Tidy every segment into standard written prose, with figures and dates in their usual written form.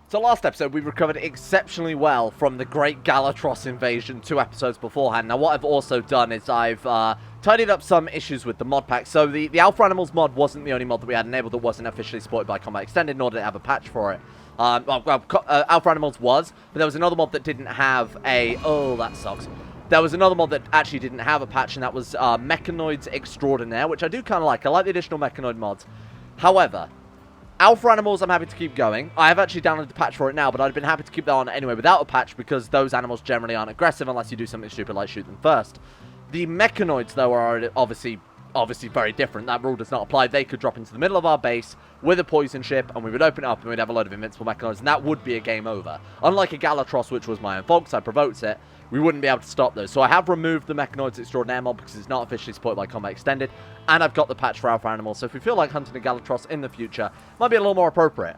So last episode, we recovered exceptionally well from the Great Galatros invasion 2 episodes beforehand. Now, what I've also done is I've tidied up some issues with the mod pack. So the Alpha Animals mod wasn't the only mod that we had enabled that wasn't officially supported by Combat Extended, nor did it have a patch for it. Alpha Animals was, but there was another mod that didn't have a... Oh, that sucks. There was another mod that actually didn't have a patch, and that was Mechanoids Extraordinaire, which I do kind of like. I like the additional Mechanoid mods. However... Alpha Animals, I'm happy to keep going. I have actually downloaded the patch for it now, but I'd have been happy to keep that on anyway without a patch because those animals generally aren't aggressive unless you do something stupid like shoot them first. The Mechanoids, though, are obviously very different. That rule does not apply. They could drop into the middle of our base with a poison ship, and we would open it up and we'd have a load of invincible Mechanoids, and that would be a game over. Unlike a Galatros, which was my own fault because I provoked it, we wouldn't be able to stop those. So I have removed the Mechanoids Extraordinaire mod because it's not officially supported by Combat Extended, and I've got the patch for Alpha Animals, so if we feel like hunting a Galatros in the future, it might be a little more appropriate.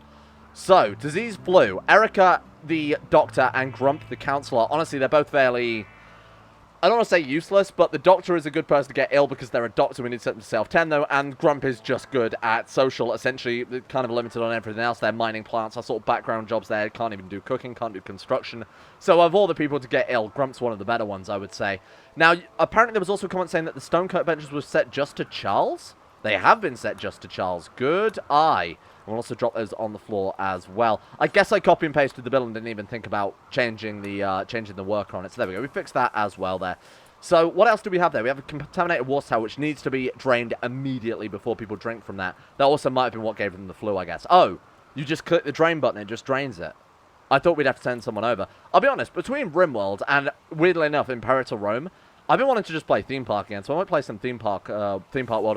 So, Disease Blue, Erica the Doctor and Grump the Counselor, honestly, they're both fairly... I don't want to say useless, but the Doctor is a good person to get ill because they're a doctor. We need to set them to self 10, though, and Grump is just good at social. Essentially, they're kind of limited on everything else. They're mining plants, are sort of background jobs there. Can't even do cooking, can't do construction. So of all the people to get ill, Grump's one of the better ones, I would say. Now, apparently there was also a comment saying that the Stonecut benches were set just to Charles. They have been set just to Charles. Good eye. We'll also drop those on the floor as well. I guess I copy and pasted the build and didn't even think about changing the worker on it. So there we go. We fixed that as well there. So what else do we have there? We have a contaminated water tower, which needs to be drained immediately before people drink from that. That also might have been what gave them the flu, I guess. Oh, you just click the drain button, it just drains it. I thought we'd have to send someone over. I'll be honest, between Rimworld and, weirdly enough, Imperator Rome, I've been wanting to just play Theme Park again, so I might play some Theme Park World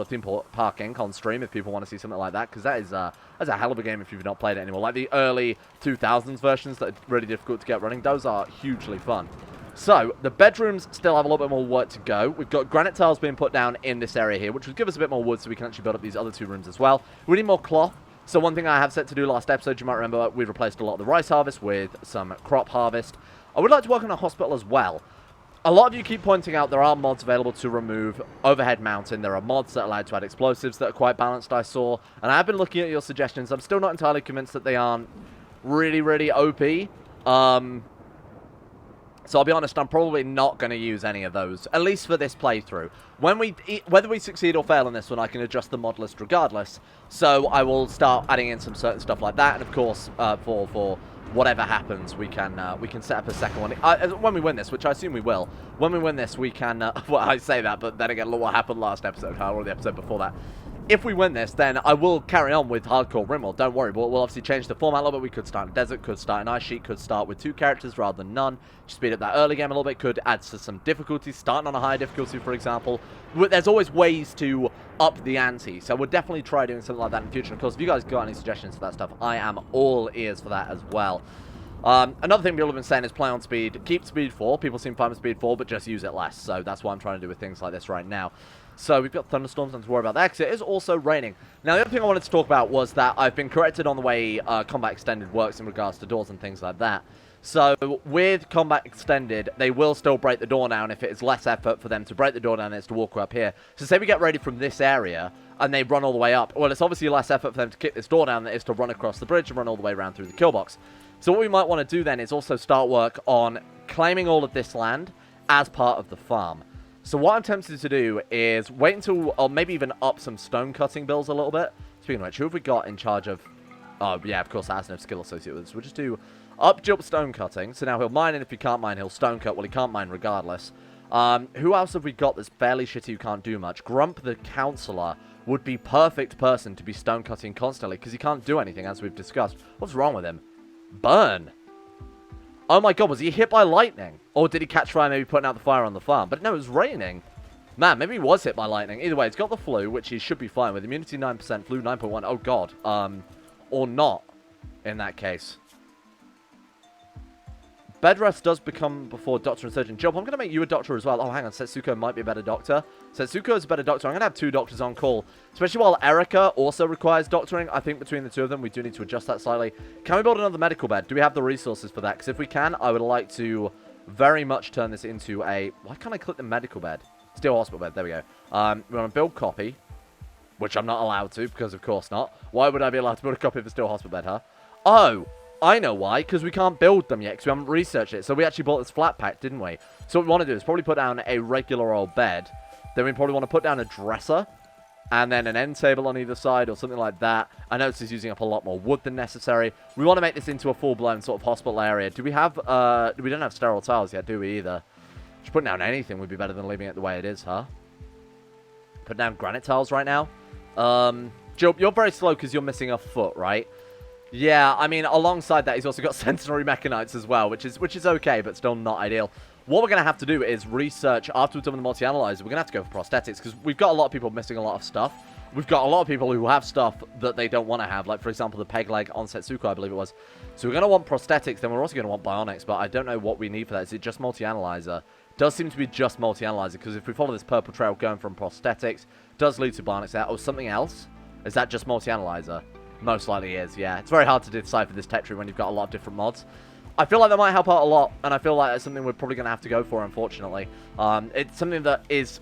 or Theme Park Inc. on stream if people want to see something like that, because that's a hell of a game if you've not played it anymore. Like the early 2000s versions that are really difficult to get running, those are hugely fun. So, the bedrooms still have a little bit more work to go. We've got granite tiles being put down in this area here, which would give us a bit more wood so we can actually build up these other 2 rooms as well. We need more cloth. So one thing I have set to do last episode, you might remember, we replaced a lot of the rice harvest with some crop harvest. I would like to work on a hospital as well. A lot of you keep pointing out there are mods available to remove overhead mounting. There are mods that allow you to add explosives that are quite balanced, I saw. And I have been looking at your suggestions. I'm still not entirely convinced that they aren't really OP. So I'll be honest, I'm probably not going to use any of those, at least for this playthrough. Whether we succeed or fail in this one, I can adjust the mod list regardless. So I will start adding in some certain stuff like that. And of course, for whatever happens, we can set up a second one. When we win this, which I assume we will, when we win this, we can... well, I say that, but then again, look what happened last episode, or the episode before that. If we win this, then I will carry on with Hardcore Rimworld, don't worry, but we'll obviously change the format a little bit. We could start in Desert, could start in Ice Sheet, could start with 2 characters rather than none. Just speed up that early game a little bit, could add to some difficulty, starting on a higher difficulty, for example. There's always ways to up the ante, so we'll definitely try doing something like that in the future. Of course, if you guys got any suggestions for that stuff, I am all ears for that as well. Another thing people have been saying is play on speed. Keep speed 4. People seem fine with speed 4, but just use it less. So that's what I'm trying to do with things like this right now. So we've got thunderstorms, don't have to worry about that, because it is also raining. Now, the other thing I wanted to talk about was that I've been corrected on the way Combat Extended works in regards to doors and things like that. So, with Combat Extended, they will still break the door down if it is less effort for them to break the door down than it's to walk up here. So, say we get ready from this area, and they run all the way up. Well, it's obviously less effort for them to kick this door down than it is to run across the bridge and run all the way around through the kill box. So, what we might want to do then is also start work on claiming all of this land as part of the farm. So what I'm tempted to do is wait until, or maybe even up some stone cutting builds a little bit. Speaking of which, who have we got in charge of... Oh, yeah, of course, that has no skill associated with this. We'll just do up Jilp stone cutting. So now he'll mine, and if he can't mine, he'll stone cut. Well, he can't mine regardless. Who else have we got that's fairly shitty who can't do much? Grump the Counselor would be perfect person to be stone cutting constantly, because he can't do anything, as we've discussed. What's wrong with him? Burn! Oh my god, was he hit by lightning? Or did he catch fire maybe putting out the fire on the farm? But no, it was raining. Man, maybe he was hit by lightning. Either way, he's got the flu, which he should be fine with. Immunity 9%, flu 9.1. Oh god. Or not, in that case. Bed rest does become before doctor and surgeon. Jilp, I'm going to make you a doctor as well. Oh, hang on. Setsuko might be a better doctor. Setsuko is a better doctor. I'm going to have 2 doctors on call. Especially while Erica also requires doctoring. I think between the 2 of them, we do need to adjust that slightly. Can we build another medical bed? Do we have the resources for that? Because if we can, I would like to very much turn this into a... Why can't I click the medical bed? Steel hospital bed. There we go. We want to build copy. Which I'm not allowed to, because of course not. Why would I be allowed to build a copy of a steel hospital bed, huh? Oh! I know why, because we can't build them yet, because we haven't researched it. So we actually bought this flat pack, didn't we? So what we want to do is probably put down a regular old bed. Then we probably want to put down a dresser. And then an end table on either side or something like that. I notice it's using up a lot more wood than necessary. We want to make this into a full-blown sort of hospital area. Do we have, we don't have sterile tiles yet, do we, either? Just putting down anything would be better than leaving it the way it is, huh? Put down granite tiles right now. Jilp, you're very slow because you're missing a foot, right? Yeah, I mean, alongside that, he's also got sensory Mechanoids as well, which is okay, but still not ideal. What we're going to have to do is research, after we've done the multi-analyzer, we're going to have to go for prosthetics, because we've got a lot of people missing a lot of stuff. We've got a lot of people who have stuff that they don't want to have, like, for example, the peg leg on Setsuko, I believe it was. So we're going to want prosthetics, then we're also going to want bionics, but I don't know what we need for that. Is it just multi-analyzer? Does seem to be just multi-analyzer, because if we follow this purple trail going from prosthetics, does lead to bionics there. Oh, something else? Is that just multi-analyzer? Most likely is, yeah. It's very hard to decipher this tech tree when you've got a lot of different mods. I feel like that might help out a lot, and I feel like it's something we're probably going to have to go for, unfortunately. It's something that is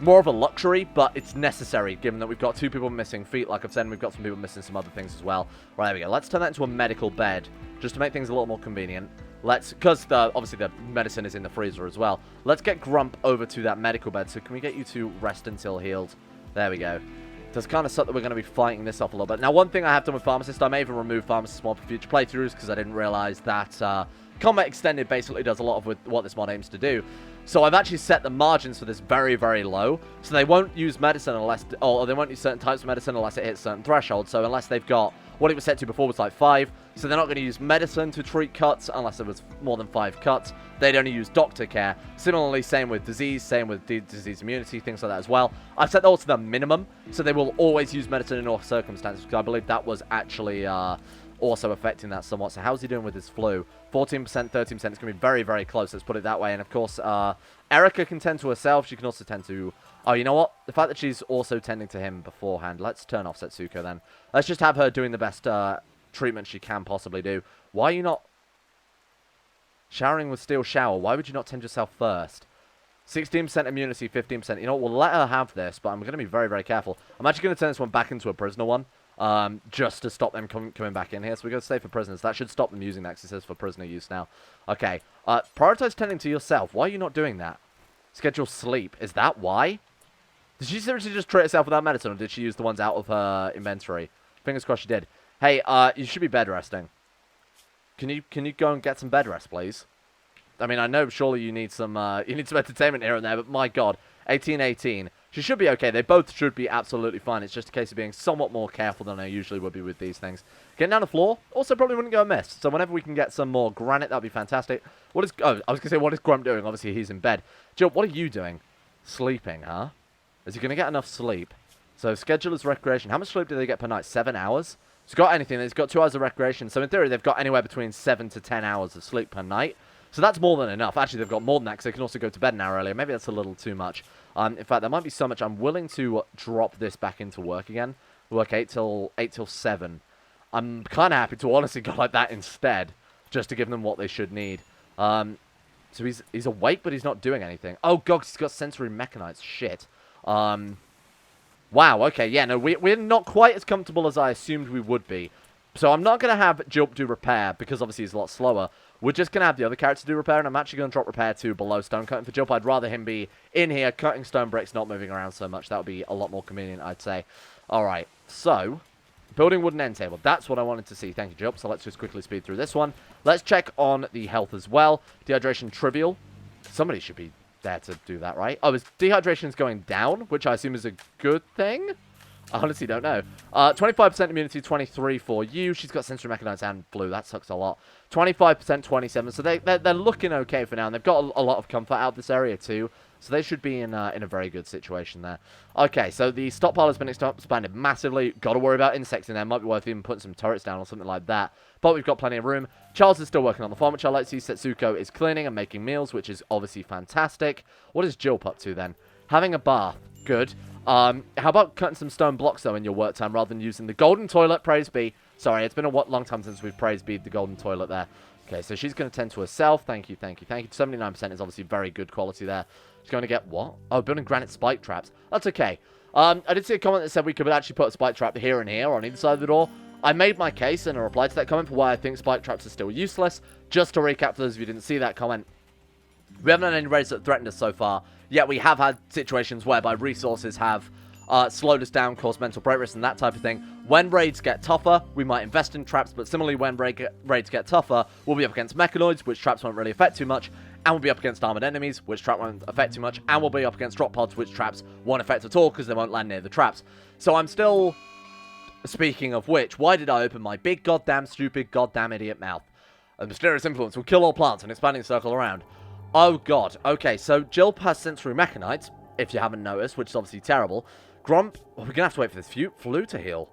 more of a luxury, but it's necessary, given that we've got 2 people missing feet, like I've said, and we've got some people missing some other things as well. Right, there we go. Let's turn that into a medical bed, just to make things a little more convenient. Because obviously the medicine is in the freezer as well. Let's get Grump over to that medical bed. So can we get you to rest until healed? There we go. Does kind of suck that we're going to be fighting this off a little bit. Now, one thing I have done with Pharmacist, I may even remove Pharmacist mod for future playthroughs, because I didn't realize that Combat Extended basically does a lot of with what this mod aims to do. So I've actually set the margins for this very, very low. So they won't use medicine unless, or they won't use certain types of medicine unless it hits certain thresholds. So unless they've got, what it was set to before was like 5. So they're not going to use medicine to treat cuts unless there was more than 5 cuts. They'd only use doctor care. Similarly, same with disease, same with disease immunity, things like that as well. I've set those to the minimum, so they will always use medicine in all circumstances, because I believe that was actually also affecting that somewhat. So how's he doing with his flu? 14%, 13%. It's going to be very, very close, let's put it that way. And of course, Erica can tend to herself. She can also tend to... Oh, you know what? The fact that she's also tending to him beforehand. Let's turn off Setsuko then. Let's just have her doing the best treatment she can possibly do. Why are you not showering with steel shower? Why would you not tend yourself first? 16% immunity, 15%. You know what? We'll let her have this, but I'm going to be very, very careful. I'm actually going to turn this one back into a prisoner one, just to stop them coming back in here. So we're going to stay for prisoners. That should stop them using that, because it says for prisoner use now. Okay. Prioritize tending to yourself. Why are you not doing that? Schedule sleep. Is that why? Did she seriously just treat herself without medicine, or did she use the ones out of her inventory? Fingers crossed she did. Hey, you should be bed resting. Can you go and get some bed rest, please? I mean, I know surely you need some entertainment here and there, but my God, 18-18. She should be okay. They both should be absolutely fine. It's just a case of being somewhat more careful than I usually would be with these things. Getting down the floor also probably wouldn't go amiss. So whenever we can get some more granite, that'd be fantastic. What is? Oh, I was gonna say, what is Grump doing? Obviously, he's in bed. Jill, what are you doing? Sleeping, huh? Is he gonna get enough sleep? So schedule his recreation. How much sleep do they get per night? 7 hours. He's got anything. He's got 2 hours of recreation. So in theory, they've got anywhere between 7 to 10 hours of sleep per night. So that's more than enough. Actually, they've got more than that, because they can also go to bed an hour earlier. Maybe that's a little too much. In fact, there might be so much. I'm willing to drop this back into work again. Work 8 till 7. I'm kind of happy to honestly go like that instead, just to give them what they should need. So he's awake, but he's not doing anything. Oh, God, he's got sensory Mechanoids. Shit. Wow, okay, yeah, no, we're not quite as comfortable as I assumed we would be. So I'm not going to have Jilp do repair, because obviously he's a lot slower. We're just going to have the other character do repair, and I'm actually going to drop repair to below stone cutting for Jilp. I'd rather him be in here cutting stone bricks, not moving around so much. That would be a lot more convenient, I'd say. Alright, so, building wooden end table. That's what I wanted to see. Thank you, Jilp. So let's just quickly speed through this one. Let's check on the health as well. Dehydration trivial. Somebody should be there to do that, right? Oh, his dehydration's going down, which I assume is a good thing? I honestly don't know. 25% immunity, 23 for you. She's got sensory Mechanoids and flu. That sucks a lot. 25%, 27. So they're looking okay for now. And they've got a lot of comfort out of this area too. So they should be in a very good situation there. Okay, so the stockpile has been expanded massively. Got to worry about insects in there. Might be worth even putting some turrets down or something like that. But we've got plenty of room. Charles is still working on the farm, which I like to see. Setsuko is cleaning and making meals, which is obviously fantastic. What is Jilp up to then? Having a bath. Good. How about cutting some stone blocks, though, in your work time, rather than using the golden toilet, praise be. Sorry, it's been a long time since we've praise be the golden toilet there. Okay, so she's going to tend to herself. Thank you, thank you, thank you. 79% is obviously very good quality there. She's going to get what? Oh, building granite spike traps. That's okay. I did see a comment that said we could actually put a spike trap here and here on either side of the door. I made my case in a reply to that comment for why I think spike traps are still useless. Just to recap for those of you who didn't see that comment, we haven't had any raids that threatened us so far, yet we have had situations whereby resources have slowed us down, caused mental break risks and that type of thing. When raids get tougher, we might invest in traps, but similarly when raids get tougher, we'll be up against Mechanoids, which traps won't really affect too much, and we'll be up against armored enemies, which trap won't affect too much, and we'll be up against drop pods, which traps won't affect at all because they won't land near the traps. So I'm still... Speaking of which, why did I open my big goddamn stupid goddamn idiot mouth? A mysterious influence will kill all plants and expanding circle around. Oh god. Okay, so Jilp has sensory Mechanoids, if you haven't noticed, which is obviously terrible. Grump, we're going to have to wait for this flu to heal.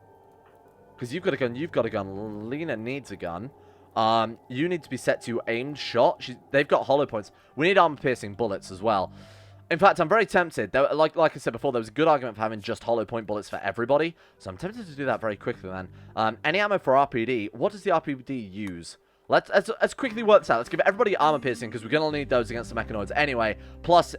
Because you've got a gun, Lena needs a gun. You need to be set to aimed shot. They've got hollow points. We need armor-piercing bullets as well. In fact, I'm very tempted. Like I said before, there was a good argument for having just hollow point bullets for everybody. So I'm tempted to do that very quickly, then. Any ammo for RPD? What does the RPD use? Let's quickly work this out. Let's give everybody armor piercing, because we're going to need those against the Mechanoids anyway. Plus...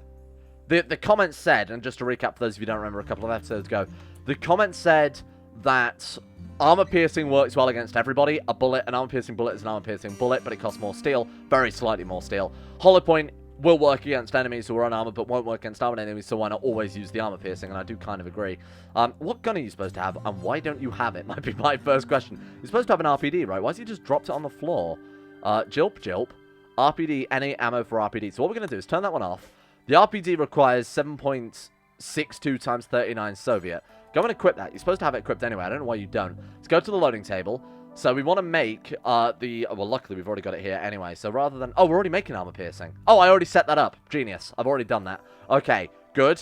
The comment said, and just to recap for those of you who don't remember a couple of episodes ago, the comment said that armor piercing works well against everybody. An armor piercing bullet is an armor piercing bullet, but it costs more steel, very slightly more steel. Hollow point will work against enemies who are unarmored, but won't work against armored enemies, so why not always use the armor piercing? And I do kind of agree. What gun are you supposed to have, and why don't you have it? Might be my first question. You're supposed to have an RPD, right? Why has he just dropped it on the floor? Jilp. RPD, any ammo for RPD. So what we're going to do is turn that one off. The RPD requires 7.62 times 39 Soviet. Go and equip that. You're supposed to have it equipped anyway. I don't know why you don't. Let's go to the loading table. So we want to make well, luckily we've already got it here anyway. So rather than... Oh, we're already making armor piercing. Oh, I already set that up. Genius. I've already done that. Okay, good.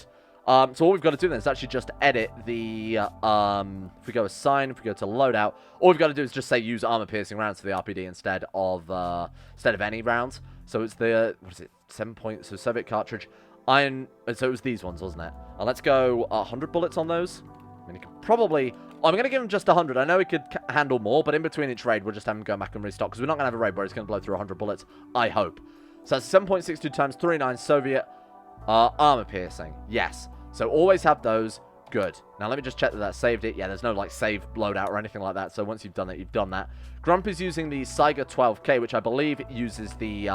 So what we've got to do then is actually just edit the... if we go assign, if we go to loadout, all we've got to do is just say use armor piercing rounds for the RPD instead of any rounds. So it's the... What is it? 7 points, so Soviet cartridge, iron, so it was these ones, wasn't it? Let's go 100 bullets on those. I mean, you could probably, I'm going to give him just 100. I know he could handle more, but in between each raid, we'll just have him go back and restock, because we're not going to have a raid where he's going to blow through 100 bullets, I hope. So that's 7.62 times 39 Soviet armor piercing, yes. So always have those, good. Now let me just check that saved it. Yeah, there's no like save loadout or anything like that, so once you've done it, you've done that. Grump is using the Sarg 12K, which I believe uses the,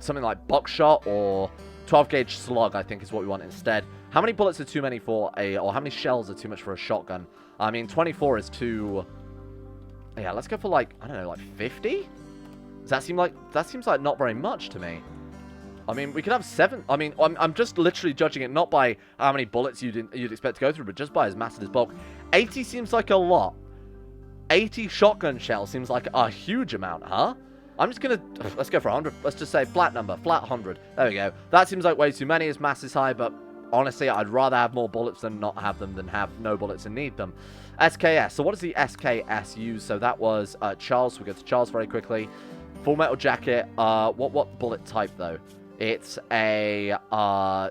something like buckshot or 12 gauge slug, I think is what we want instead. How many bullets are too many for or how many shells are too much for a shotgun? I mean, 24 is too... Yeah, let's go for like, I don't know, like 50? Does that seem like, that seems like not very much to me. I mean, we could have 7. I mean, I'm just literally judging it not by how many bullets you'd expect to go through, but just by his mass and his bulk. 80 seems like a lot. 80 shotgun shells seems like a huge amount, huh? I'm just going to... Let's go for 100. Let's just say flat number. Flat 100. There we go. That seems like way too many. His mass is high, but honestly, I'd rather have more bullets than not have them than have no bullets and need them. SKS. So what does the SKS use? So that was Charles. So we go to Charles very quickly. Full metal jacket. What bullet type, though? It's a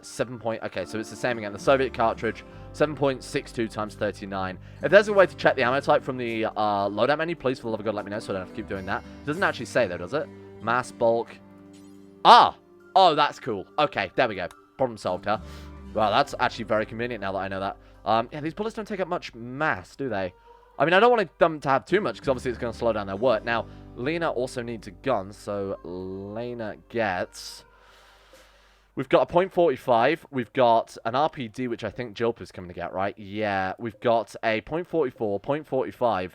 7 point... Okay, so it's the same again. The Soviet cartridge. 7.62 times 39. If there's a way to check the ammo type from the loadout menu, please, for the love of God, let me know so I don't have to keep doing that. It doesn't actually say, though, does it? Mass, bulk. Ah! Oh, that's cool. Okay, there we go. Problem solved, huh? Well, that's actually very convenient now that I know that. Yeah, these bullets don't take up much mass, do they? I mean, I don't want them to have too much, because obviously it's going to slow down their work. Now, Lena also needs a gun, so Lena gets... We've got a .45, we've got an RPD, which I think Jilp is coming to get, right? Yeah, we've got a .44, .45.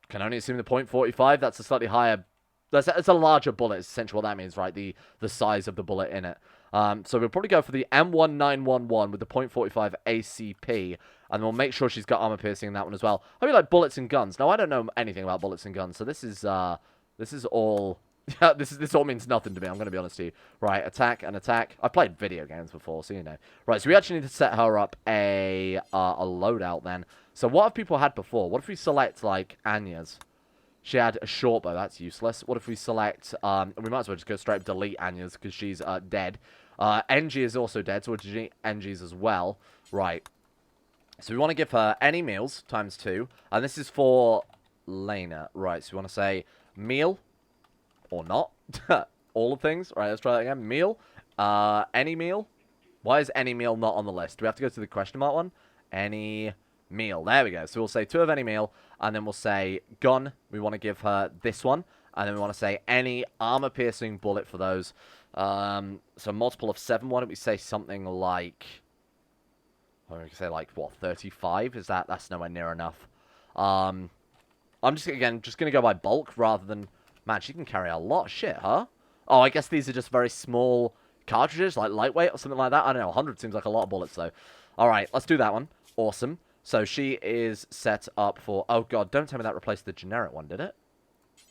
Can only assume the .45, that's a slightly higher... It's a larger bullet, is essentially what that means, right? The size of the bullet in it. So we'll probably go for the M1911 with the .45 ACP, and we'll make sure she's got armor piercing in that one as well. I mean, like bullets and guns. Now, I don't know anything about bullets and guns, so this is all... Yeah, this all means nothing to me, I'm going to be honest with you. Right, attack and attack. I've played video games before, so you know. Right, so we actually need to set her up a loadout then. So what have people had before? What if we select, like, Anya's? She had a short bow, that's useless. What if we select, we might as well just go straight up delete Anya's, because she's dead. NG is also dead, so we'll delete NG's as well. Right. So we want to give her any meals, times 2. And this is for Lena. Right, so we want to say meal. Or not. All of things. All right, let's try that again. Meal. Any meal. Why is any meal not on the list? Do we have to go to the question mark one? Any meal. There we go. So we'll say 2 of any meal. And then we'll say gun. We want to give her this one. And then we want to say any armor-piercing bullet for those. So multiple of 7. Why don't we say something like... I can say like, what, 35? Is that... That's nowhere near enough. I'm just going to go by bulk rather than... Man, she can carry a lot of shit, huh? Oh, I guess these are just very small cartridges, like lightweight or something like that. I don't know, 100 seems like a lot of bullets, though. Alright, let's do that one. Awesome. So she is set up for... Oh, God, don't tell me that replaced the generic one, did it?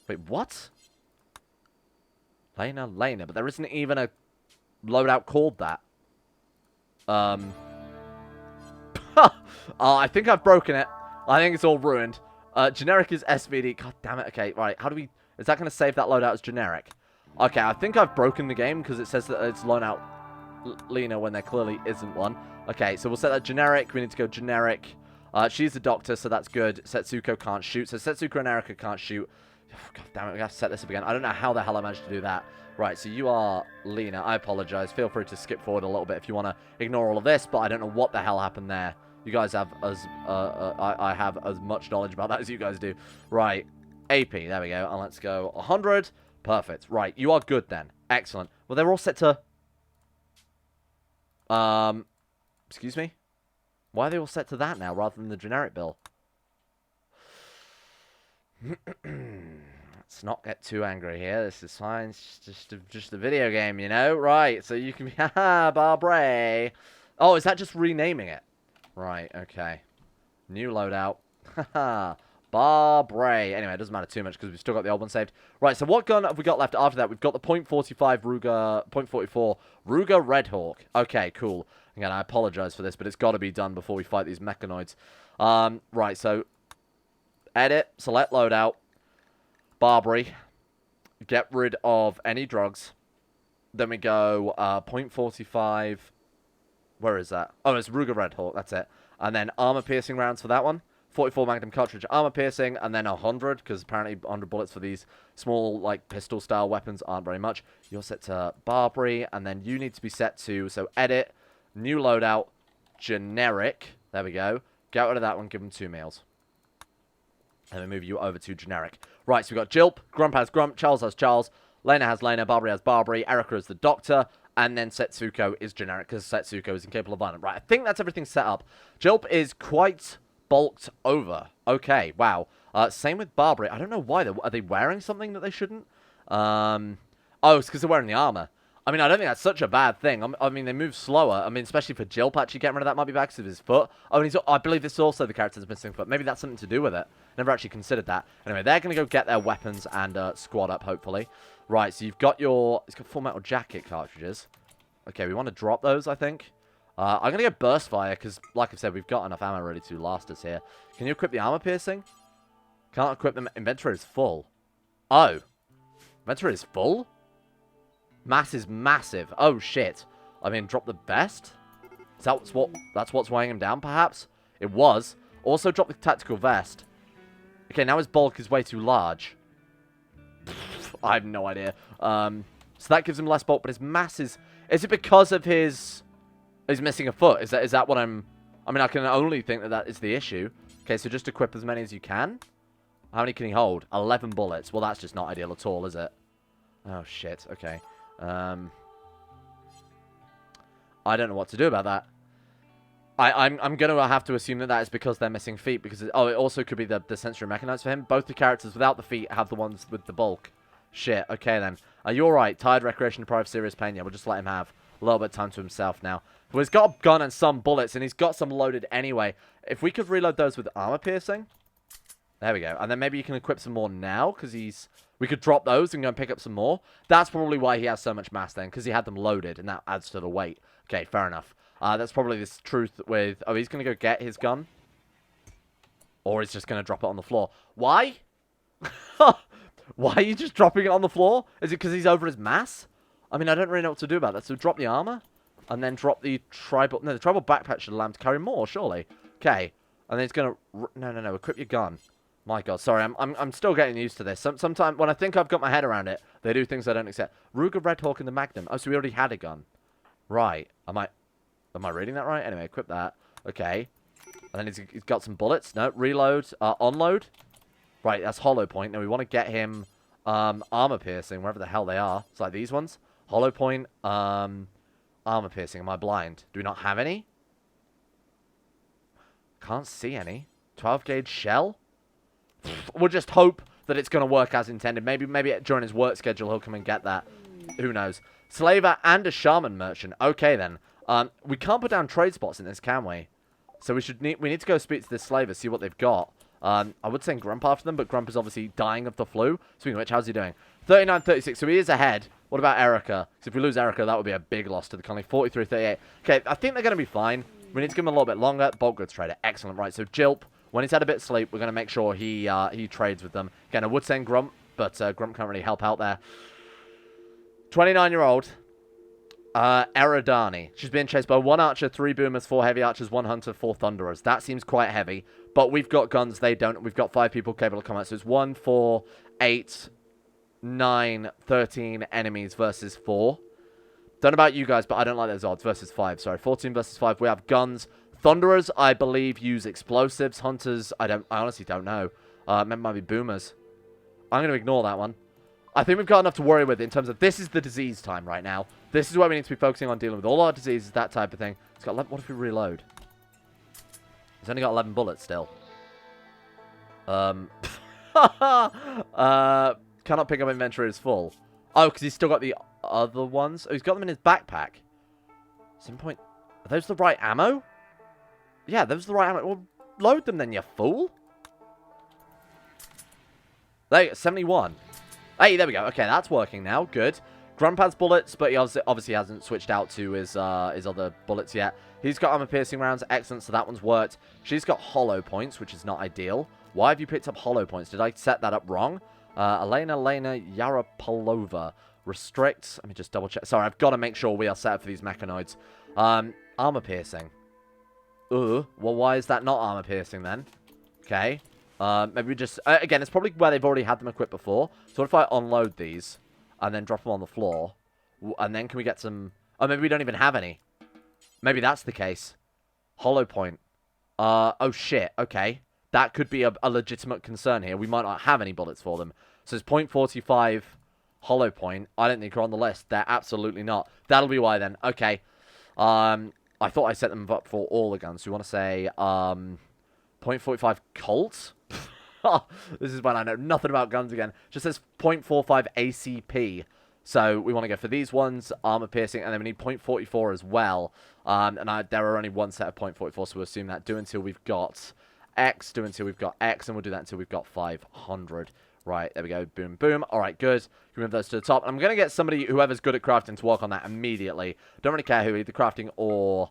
Wait, what? Lena. But there isn't even a loadout called that. I think I've broken it. I think it's all ruined. Generic is SVD. God damn it. Okay, right. How do we... Is that going to save that loadout as generic? Okay, I think I've broken the game because it says that it's loan out Lena when there clearly isn't one. Okay, so we'll set that generic. We need to go generic. She's the doctor, so that's good. Setsuko can't shoot. So Setsuko and Erika can't shoot. Oh, God damn it, we have to set this up again. I don't know how the hell I managed to do that. Right, so you are Lena. I apologize. Feel free to skip forward a little bit if you want to ignore all of this, but I don't know what the hell happened there. You guys have as... I have as much knowledge about that as you guys do. Right, AP. There we go. And let's go 100. Perfect. Right, you are good then. Excellent. Well, they're all set to... Excuse me? Why are they all set to that now rather than the generic bill? Let's not get too angry here. This is fine. It's just a video game, you know? Right, so you can be... Haha, Barbray. Oh, is that just renaming it? Right, okay. New loadout. Haha. Barbray. Anyway, it doesn't matter too much because we've still got the old one saved. Right, so what gun have we got left after that? We've got the .45 Ruger, .44 Ruger Redhawk. Okay, cool. Again, I apologize for this, but it's got to be done before we fight these Mechanoids. Right, so edit, select loadout, Barbary, get rid of any drugs. Then we go .45. Where is that? Oh, it's Ruger Redhawk. That's it. And then armor-piercing rounds for that one. 44 Magnum cartridge armor-piercing, and then 100, because apparently 100 bullets for these small, like, pistol-style weapons aren't very much. You're set to Barbary, and then you need to be set to, so edit, new loadout, generic. There we go. Get rid of that one, give them 2 meals. And then move you over to generic. Right, so we've got Jilp, Grump has Grump, Charles has Charles, Lena has Lena, Barbary has Barbary, Erika is the doctor, and then Setsuko is generic, because Setsuko is incapable of violence. Right, I think that's everything set up. Jilp is quite bulked over. Okay, wow. Same with Barbary. I don't know why. Are they wearing something that they shouldn't? Oh, it's because they're wearing the armor. I mean, I don't think that's such a bad thing. I mean, they move slower. I mean, especially for Jilp, actually getting rid of that might be back to his foot. Oh, and I believe this is also the character's missing foot. Maybe that's something to do with it. Never actually considered that. Anyway, they're going to go get their weapons and squad up, hopefully. Right, so you've got your... It's got full metal jacket cartridges. Okay, we want to drop those, I think. I'm going to go burst fire, because, like I've said, we've got enough ammo ready to last us here. Can you equip the armor piercing? Can't equip them. Inventory is full. Oh. Inventory is full? Mass is massive. Oh, shit. I mean, drop the best? Is that that's what's weighing him down, perhaps? It was. Also, drop the tactical vest. Okay, now his bulk is way too large. I have no idea. So that gives him less bulk, but his mass is... Is it because of his... He's missing a foot? Is that what I'm... I mean, I can only think that that is the issue. Okay, so just equip as many as you can. How many can he hold? 11 bullets. Well, that's just not ideal at all, is it? Oh, shit. Okay. I don't know what to do about that. I'm going to have to assume that that is because they're missing feet. Because it also could be the sensory Mechanoids for him. Both the characters without the feet have the ones with the bulk. Shit. Okay, then. You're right. Tired, recreation, deprived, serious pain. Yeah, we'll just let him have a little bit of time to himself now. Well, he's got a gun and some bullets, and he's got some loaded anyway. If we could reload those with armor piercing. There we go. And then maybe you can equip some more now, because he's... We could drop those and go and pick up some more. That's probably why he has so much mass then, because he had them loaded, and that adds to the weight. Okay, fair enough. That's probably this truth with... Oh, he's going to go get his gun. Or he's just going to drop it on the floor. Why? Why are you just dropping it on the floor? Is it because he's over his mass? I mean, I don't really know what to do about that. So drop the armor, and then drop the tribal... No, the tribal backpack should allow him to carry more, surely. Okay. And then he's going to... No. Equip your gun. My God, sorry, I'm still getting used to this. Sometimes when I think I've got my head around it, they do things I don't accept. Ruger Redhawk and the Magnum. Oh, so we already had a gun. Right. Am I reading that right? Anyway, equip that. Okay. And then he's got some bullets. No, reload. Unload. Right, that's hollow point. Now we want to get him armor piercing, wherever the hell they are. It's like these ones. Hollow point, armor piercing. Am I blind? Do we not have any? Can't see any. 12 gauge shell? We'll just hope that it's going to work as intended. Maybe during his work schedule he'll come and get that. Who knows? Slaver and a shaman merchant. Okay then. We can't put down trade spots in this, can we? So we need to go speak to this slaver, see what they've got. I would send Grump after them, but Grump is obviously dying of the flu. Speaking of which, how's he doing? 39-36, so he is ahead. What about Erica? Because if we lose Erica, that would be a big loss to the colony. 43-38. Okay, I think they're going to be fine. We need to give him a little bit longer. Bulk goods trader. Excellent. Right, so Jilp, when he's had a bit of sleep, we're going to make sure he trades with them. Again, I would send Grump, but Grump can't really help out there. 29-year-old Eridani. She's being chased by 1 archer, 3 boomers, 4 heavy archers, 1 hunter, 4 thunderers. That seems quite heavy, but we've got guns. They don't. We've got 5 people capable of combat. So it's 1, 4, 8, 9, 13 enemies versus 4. Don't know about you guys, but I don't like those odds. Versus 5, sorry. 14 versus 5. We have guns. Thunderers, I believe, use explosives. Hunters, I honestly don't know. It might be boomers. I'm going to ignore that one. I think we've got enough to worry with in terms of this is the disease time right now. This is where we need to be focusing on dealing with all our diseases, that type of thing. It's got 11, what if we reload? It's only got 11 bullets still. Cannot pick up inventory as full. Oh, because he's still got the other ones. Oh, he's got them in his backpack. 7 point. Are those the right ammo? Yeah, those are the right ammo. Well, load them then, you fool. There you go, 71. Hey, there we go. Okay, that's working now. Good. Grump has bullets, but he obviously hasn't switched out to his other bullets yet. He's got armor-piercing rounds. Excellent, so that one's worked. She's got hollow points, which is not ideal. Why have you picked up hollow points? Did I set that up wrong? Elena Yarapolova. Restrict. Let me just double-check. Sorry, I've got to make sure we are set up for these mechanoids. Armor-piercing. Well, why is that not armor-piercing then? Okay. Maybe we just... again, it's probably where they've already had them equipped before. So what if I unload these and then drop them on the floor? And then can we get some... Oh, maybe we don't even have any. Maybe that's the case. Hollow point. Oh, shit. Okay. That could be a legitimate concern here. We might not have any bullets for them. So it's .45 hollow point. I don't think are on the list. They're absolutely not. That'll be why then. Okay. I thought I set them up for all the guns. So we want to say... .45 Colt? This is when I know nothing about guns again. Just says .45 ACP. So we want to go for these ones, armor piercing, and then we need .44 as well. There are only one set of .44, so we'll assume that. Do until we've got X, do until we've got X, and we'll do that until we've got 500. Right, there we go. Boom, boom. All right, good. You move those to the top. I'm going to get somebody, whoever's good at crafting, to work on that immediately. Don't really care who, either crafting or...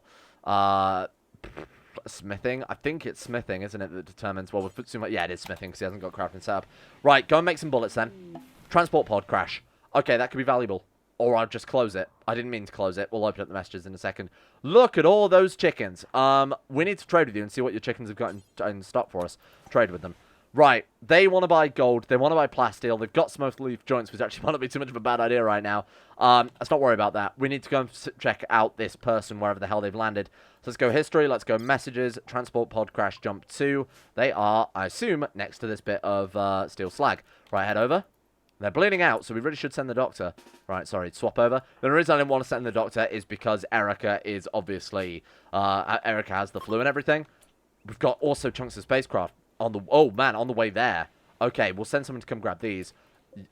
smithing. I think it's smithing, isn't it, that determines... Well, we'll put too much... Yeah, it is smithing because he hasn't got crafting set up. Right, go and make some bullets then. Transport pod crash. Okay, that could be valuable. Or I'll just close it. I didn't mean to close it. We'll open up the messages in a second. Look at all those chickens. We need to trade with you and see what your chickens have got in stock for us. Trade with them. Right, they want to buy gold. They want to buy plasteel. They've got smoke leaf joints, which actually might not be too much of a bad idea right now. Let's not worry about that. We need to go and check out this person wherever the hell they've landed. So let's go history. Let's go messages. Transport pod crash jump 2. They are, I assume, next to this bit of steel slag. Right, head over. They're bleeding out, so we really should send the doctor. Right, sorry, swap over. The reason I didn't want to send the doctor is because Erica is obviously... Erica has the flu and everything. We've got also chunks of spacecraft. Oh, man, on the way there. Okay, we'll send someone to come grab these.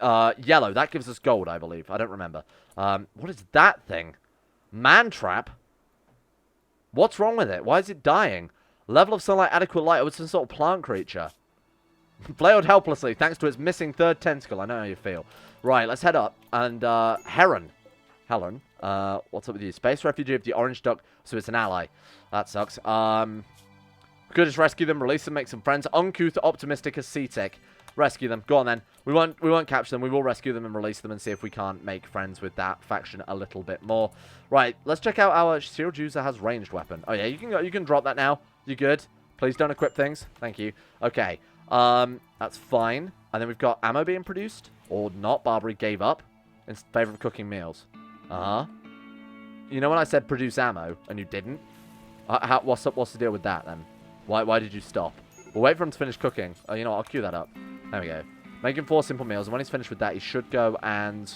Yellow, that gives us gold, I believe. I don't remember. What is that thing? Man trap? What's wrong with it? Why is it dying? Level of sunlight, adequate light. Oh, it's some sort of plant creature. Flailed helplessly, thanks to its missing third tentacle. I know how you feel. Right, let's head up. And, Helen, what's up with you? Space refugee of the orange duck, so it's an ally. That sucks. We could just rescue them, release them, make some friends. Uncouth, optimistic, ascetic. Rescue them. Go on then. We won't capture them. We will rescue them and release them and see if we can't make friends with that faction a little bit more. Right, let's check out our shield user has ranged weapon. Oh yeah, you can drop that now. You good? Please don't equip things. Thank you. Okay. That's fine. And then we've got ammo being produced or not. Barbary gave up in favor of cooking meals. You know when I said produce ammo and you didn't? What's the deal with that then? Why did you stop? We'll wait for him to finish cooking. Oh, you know what? I'll queue that up. There we go. Make him 4 simple meals, and when he's finished with that, he should go and...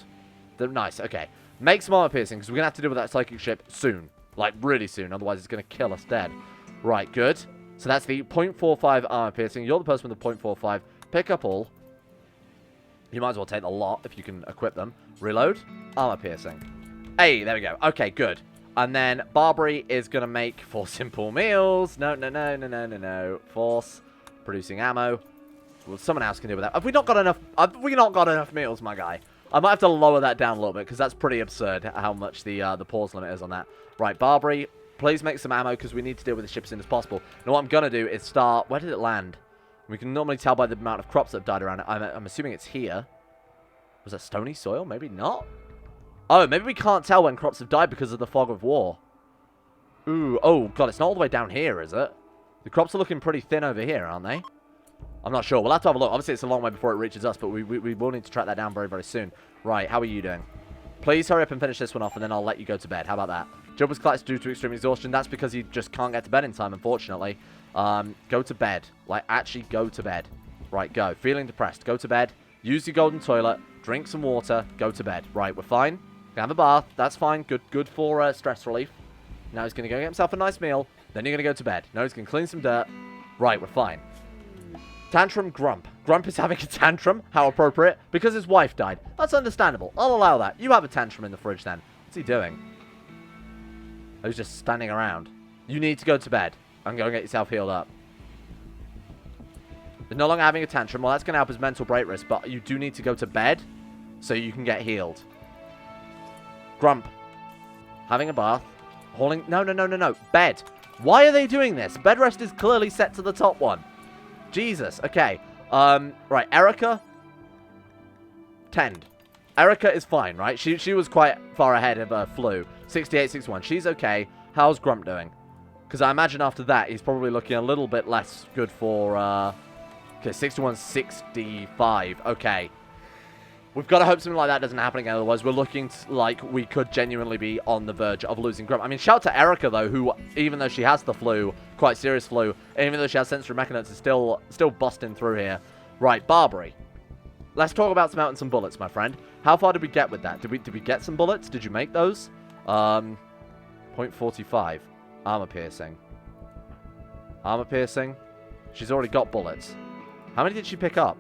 Nice, okay. Make some armor piercing, because we're going to have to deal with that psychic ship soon. Like, really soon, otherwise it's going to kill us dead. Right, good. So that's the 0.45 armor piercing. You're the person with the 0.45. Pick up all. You might as well take the lot, if you can equip them. Reload. Armor piercing. Hey, there we go. Okay, good. And then Barbary is going to make 4 simple meals. No. Force. Producing ammo. Well, someone else can deal with that. Have we not got enough meals, my guy? I might have to lower that down a little bit, because that's pretty absurd how much the pause limit is on that. Right, Barbary, please make some ammo, because we need to deal with the ship as soon as possible. Now, what I'm going to do is start... Where did it land? We can normally tell by the amount of crops that have died around it. I'm assuming it's here. Was that stony soil? Maybe not. Oh, maybe we can't tell when crops have died because of the fog of war. Ooh, oh, God, it's not all the way down here, is it? The crops are looking pretty thin over here, aren't they? I'm not sure. We'll have to have a look. Obviously, it's a long way before it reaches us, but we will need to track that down very, very soon. Right, how are you doing? Please hurry up and finish this one off, and then I'll let you go to bed. How about that? Jilp was collapsed due to extreme exhaustion. That's because he just can't get to bed in time, unfortunately. Go to bed. Like, actually go to bed. Right, go. Feeling depressed. Go to bed. Use your golden toilet. Drink some water. Go to bed. Right, we're fine. Have a bath. That's fine. Good for stress relief. Now he's going to go get himself a nice meal. Then you're going to go to bed. Now he's going to clean some dirt. Right, we're fine. Tantrum Grump. Grump is having a tantrum. How appropriate. Because his wife died. That's understandable. I'll allow that. You have a tantrum in the fridge then. What's he doing? Oh, he's just standing around. You need to go to bed. And go and get yourself healed up. He's no longer having a tantrum. Well, that's going to help his mental break risk. But you do need to go to bed so you can get healed. Grump. Having a bath. Hauling... No. Bed. Why are they doing this? Bed rest is clearly set to the top one. Jesus. Okay. Right. Erica. Tend. Erica is fine, right? She was quite far ahead of her flu. 68, 61. She's okay. How's Grump doing? Because I imagine after that, he's probably looking a little bit less good for... Okay, 61, 65. Okay. We've got to hope something like that doesn't happen again. Otherwise, we're looking like we could genuinely be on the verge of losing Grump. I mean, shout out to Erica, though, who, even though she has the flu, quite serious flu, and even though she has sensory Mechanoids, is still busting through here. Right, Barbary. Let's talk about smelting some bullets, my friend. How far did we get with that? Did we get some bullets? Did you make those? 0.45. Armor piercing. Armor piercing. She's already got bullets. How many did she pick up?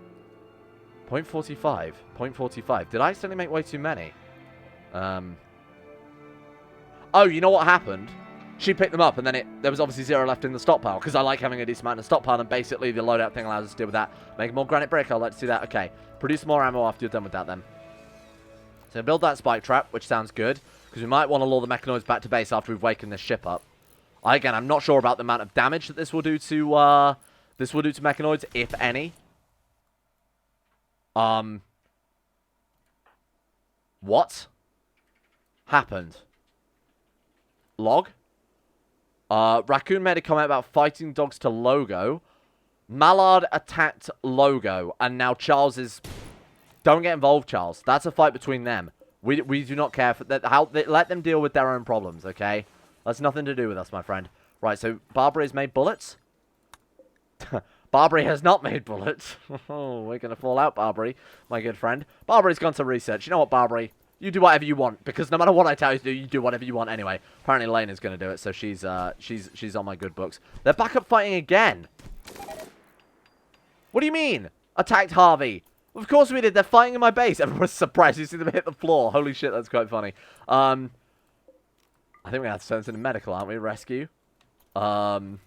0.45. 0.45. Did I accidentally make way too many? Oh, you know what happened? She picked them up, and then there was obviously 0 left in the stockpile, because I like having a decent amount of stockpile, and basically the loadout thing allows us to deal with that. Make more granite brick. I'd like to see that. Okay. Produce more ammo after you're done with that, then. So build that spike trap, which sounds good, because we might want to lure the Mechanoids back to base after we've wakened this ship up. Again, I'm not sure about the amount of damage that this will do to Mechanoids, if any. What happened? Log? Raccoon made a comment about fighting dogs to Logo. Mallard attacked Logo, and now Charles is... Don't get involved, Charles. That's a fight between them. We do not care for that. Let them deal with their own problems, okay? That's nothing to do with us, my friend. Right, so Barbary has made bullets. Barbary has not made bullets. Oh, we're going to fall out, Barbary, my good friend. Barbary's gone to research. You know what, Barbary? You do whatever you want, because no matter what I tell you to do, you do whatever you want anyway. Apparently, Lane is going to do it, so she's on my good books. They're back up fighting again. What do you mean? Attacked Harvey. Of course we did. They're fighting in my base. Everyone's surprised. You see them hit the floor. Holy shit, that's quite funny. I think we have to turn this into medical, aren't we? Rescue. Grump.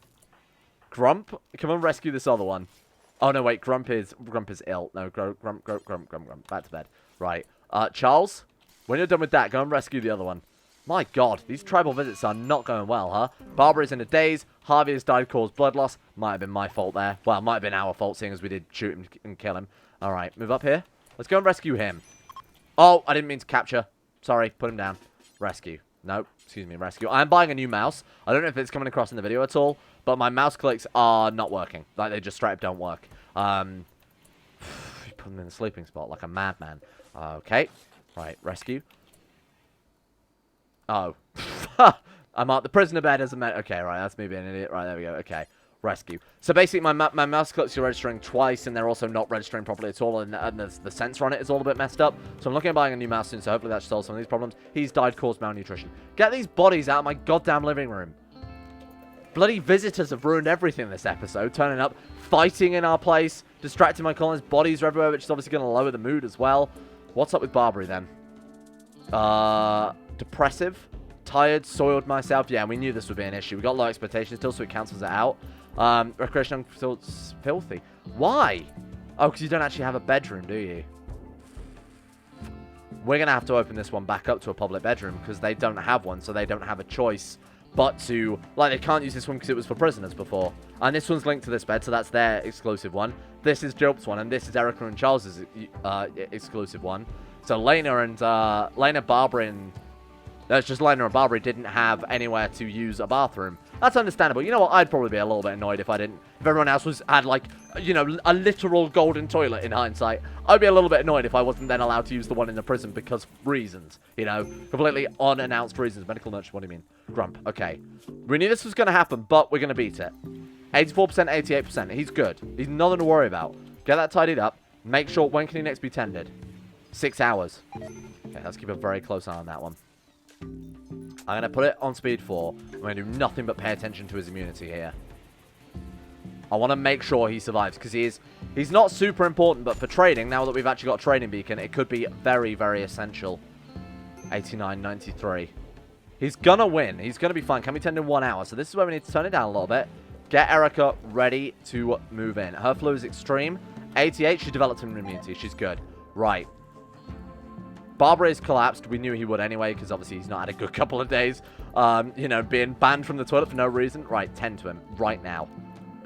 Come on, rescue this other one. Oh, no, wait. Grump is ill. No, Grump. Back to bed. Right. Charles, when you're done with that, go and rescue the other one. My God, these tribal visits are not going well, huh? Barbara's in a daze. Harvey has died, caused blood loss. Might have been my fault there. Well, might have been our fault, seeing as we did shoot him and kill him. All right, move up here. Let's go and rescue him. Oh, I didn't mean to capture. Sorry, put him down. Rescue. Nope, excuse me, rescue. I'm buying a new mouse. I don't know if it's coming across in the video at all, but my mouse clicks are not working. Like, they just straight up don't work. Put them in the sleeping spot like a madman. Okay. Right, rescue. Oh. I marked the prisoner bed as a med. Okay, right, that's me being an idiot. Right, there we go. Okay. rescue. So basically, my mouse clicks are registering twice, and they're also not registering properly at all, and the sensor on it is all a bit messed up. So I'm looking at buying a new mouse soon, so hopefully that should solve some of these problems. He's died, caused malnutrition. Get these bodies out of my goddamn living room. Bloody visitors have ruined everything this episode, turning up, fighting in our place, distracting my colonists, bodies are everywhere, which is obviously going to lower the mood as well. What's up with Barbary, then? Depressive, tired, soiled myself. Yeah, we knew this would be an issue. We got low expectations still, so it cancels it out. Recreation, filthy. Why? Oh, because you don't actually have a bedroom, do you? We're going to have to open this one back up to a public bedroom, because they don't have one, so they don't have a choice but to, like, they can't use this one because it was for prisoners before. And this one's linked to this bed, so that's their exclusive one. This is Jilp's one, and this is Erica and Charles's exclusive one. So Lena, Barbary, and that's just Lena and Barbary didn't have anywhere to use a bathroom. That's understandable. You know what? I'd probably be a little bit annoyed if I didn't. If everyone else had, like, you know, a literal golden toilet in hindsight. I'd be a little bit annoyed if I wasn't then allowed to use the one in the prison because of reasons. You know, completely unannounced reasons. Medical nurture, what do you mean? Grump. Okay. We knew this was going to happen, but we're going to beat it. 84%, 88%. He's good. He's nothing to worry about. Get that tidied up. Make sure, when can he next be tended? 6 hours. Okay, let's keep a very close eye on that one. I'm going to put it on speed 4. I'm going to do nothing but pay attention to his immunity here. I want to make sure he survives, because he's not super important, but for trading, now that we've actually got a trading beacon, it could be very, very essential. 89, 93. He's going to win. He's going to be fine. Can we tend in 1 hour? So this is where we need to turn it down a little bit. Get Erica ready to move in. Her flu is extreme. 88, she developed an immunity. She's good. Right. Barbary has collapsed. We knew he would anyway, because obviously he's not had a good couple of days. You know, being banned from the toilet for no reason. Right, tend to him right now.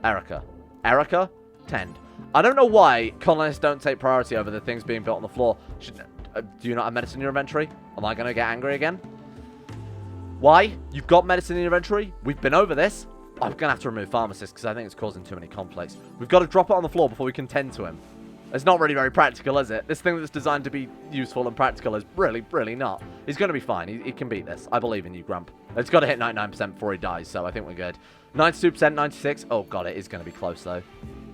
Erica. Erica, tend. I don't know why colonists don't take priority over the things being built on the floor. Do you not have medicine in your inventory? Am I going to get angry again? Why? You've got medicine in your inventory? We've been over this. I'm going to have to remove pharmacists, because I think it's causing too many conflicts. We've got to drop it on the floor before we can tend to him. It's not really very practical, is it? This thing that's designed to be useful and practical is really, really not. He's going to be fine. He can beat this. I believe in you, Grump. It's got to hit 99% before he dies, so I think we're good. 92%, 96. Oh, God, it is going to be close, though.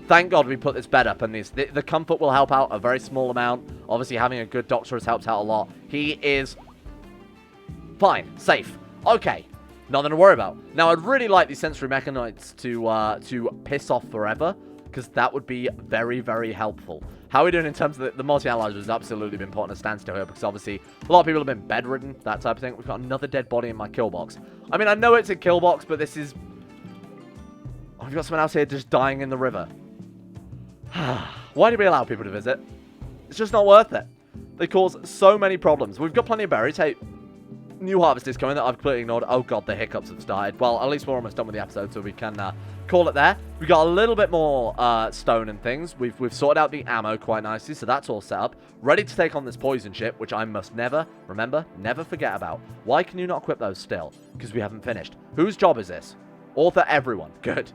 Thank God we put this bed up, and the comfort will help out a very small amount. Obviously, having a good doctor has helped out a lot. He is fine. Safe. Okay. Nothing to worry about. Now, I'd really like these sensory mechanoids to piss off forever, because that would be very, very helpful. How are we doing in terms of the multi-analyzer has absolutely been put on a standstill here, because obviously a lot of people have been bedridden, that type of thing. We've got another dead body in my kill box. I mean, I know it's a kill box, but this is... Oh, we've got someone else here just dying in the river. Why do we allow people to visit? It's just not worth it. They cause so many problems. We've got plenty of berries. Hey, new harvest is coming that I've completely ignored. Oh, God, the hiccups have started. Well, at least we're almost done with the episode, so we can call it there. We got a little bit more stone and things. We've sorted out the ammo quite nicely, so that's all set up. Ready to take on this poison ship, which I must never forget about. Why can you not equip those still? Because we haven't finished. Whose job is this? Author, everyone. Good.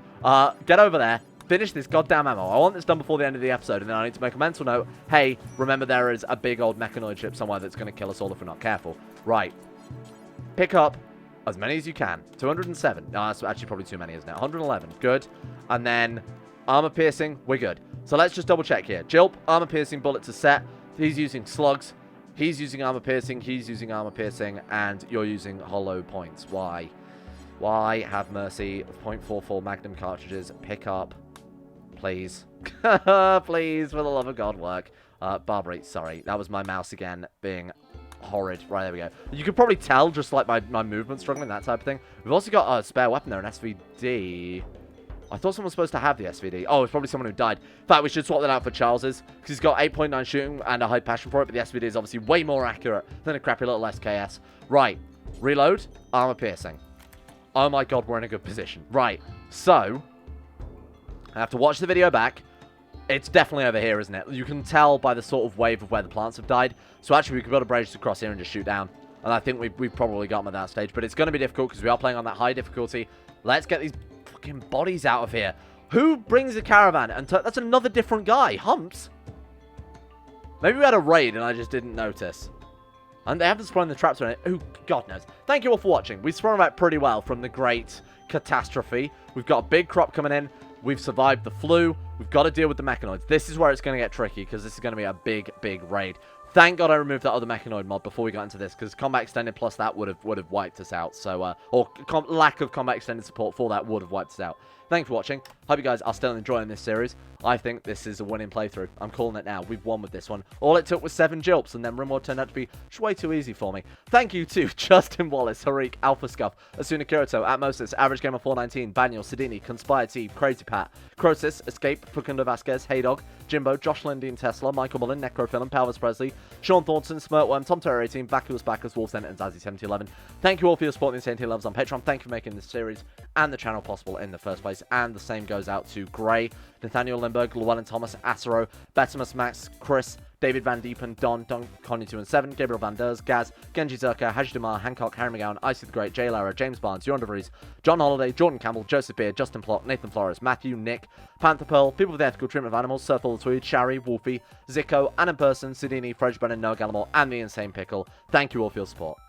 Get over there. Finish this goddamn ammo. I want this done before the end of the episode, and then I need to make a mental note. Hey, remember there is a big old mechanoid ship somewhere that's going to kill us all if we're not careful. Right. Pick up as many as you can. 207. No, that's actually probably too many, isn't it? 111. Good. And then armor piercing. We're good. So let's just double check here. Jilp, armor piercing, bullets are set. He's using slugs. He's using armor piercing. He's using armor piercing. And you're using hollow points. Why? Why? Have mercy. 0.44 Magnum cartridges. Pick up. Please. Please, for the love of God, work. Barbary, sorry. That was my mouse again being horrid. Right, there we go. You could probably tell just like my movement struggling, that type of thing. We've also got a spare weapon there, an SVD. I thought someone was supposed to have the SVD. Oh, it's probably someone who died. In fact, we should swap that out for Charles's, because he's got 8.9 shooting and a high passion for it, but the SVD is obviously way more accurate than a crappy little SKS. Right. Reload. Armor piercing. Oh my God, we're in a good position. Right. So, I have to watch the video back. It's definitely over here, isn't it? You can tell by the sort of wave of where the plants have died. So actually, we could build a Brrainz across here and just shoot down. And I think we've probably got them at that stage. But it's going to be difficult because we are playing on that high difficulty. Let's get these fucking bodies out of here. Who brings a caravan? And that's another different guy. Humps? Maybe we had a raid and I just didn't notice. And they haven't spawned the traps on it. Oh, God knows. Thank you all for watching. We sprung out pretty well from the great catastrophe. We've got a big crop coming in. We've survived the flu. We've got to deal with the Mechanoids. This is where it's going to get tricky, because this is going to be a big, big raid. Thank God I removed that other Mechanoid mod before we got into this, because Combat Extended plus that would have wiped us out. So, lack of Combat Extended support for that would have wiped us out. Thanks for watching. Hope you guys are still enjoying this series. I think this is a winning playthrough. I'm calling it now. We've won with this one. All it took was 7 Jilps, and then Rimworld turned out to be just way too easy for me. Thank you to Justin Wallace, Harik, Alpha Scuff, Asuna Kirito, Atmosis, Average Gamer 419, Baniel, Sidini, Conspired Steve, Crazy Pat, Crosis, Escape, Facundo Vasquez, Haydog, Jimbo, Josh Lindeen Tesla, Michael Mullen, Necrofilm, Palvis Presley, Sean Thornton, Smirtworm, Tom Terror 18, Vacuous Backers, Wolfsen, and Zazzy 7011. Thank you all for your support in the TNT Loves on Patreon. Thank you for making this series and the channel possible in the first place. And the same goes out to Gray, Nathaniel Lindbergh, Llewellyn Thomas, Acero, Betimus Max, Chris, David Van Diepen, Don, Connie 2 and 7, Gabriel Van Ders, Gaz, Genji Zerka, Haj Demar, Hancock, Harry McGowan, Icy the Great, Jay Lara, James Barnes, Joran DeVries, John Holiday, Jordan Campbell, Joseph Beard, Justin Plott, Nathan Flores, Matthew, Nick, Panther Pearl, People with the Ethical Treatment of Animals, Surf All the Tweed, Shari, Wolfie, Zico, Anna Person, Sidini, Fredge Brennan, Noah Gallimore, and the Insane Pickle. Thank you all for your support.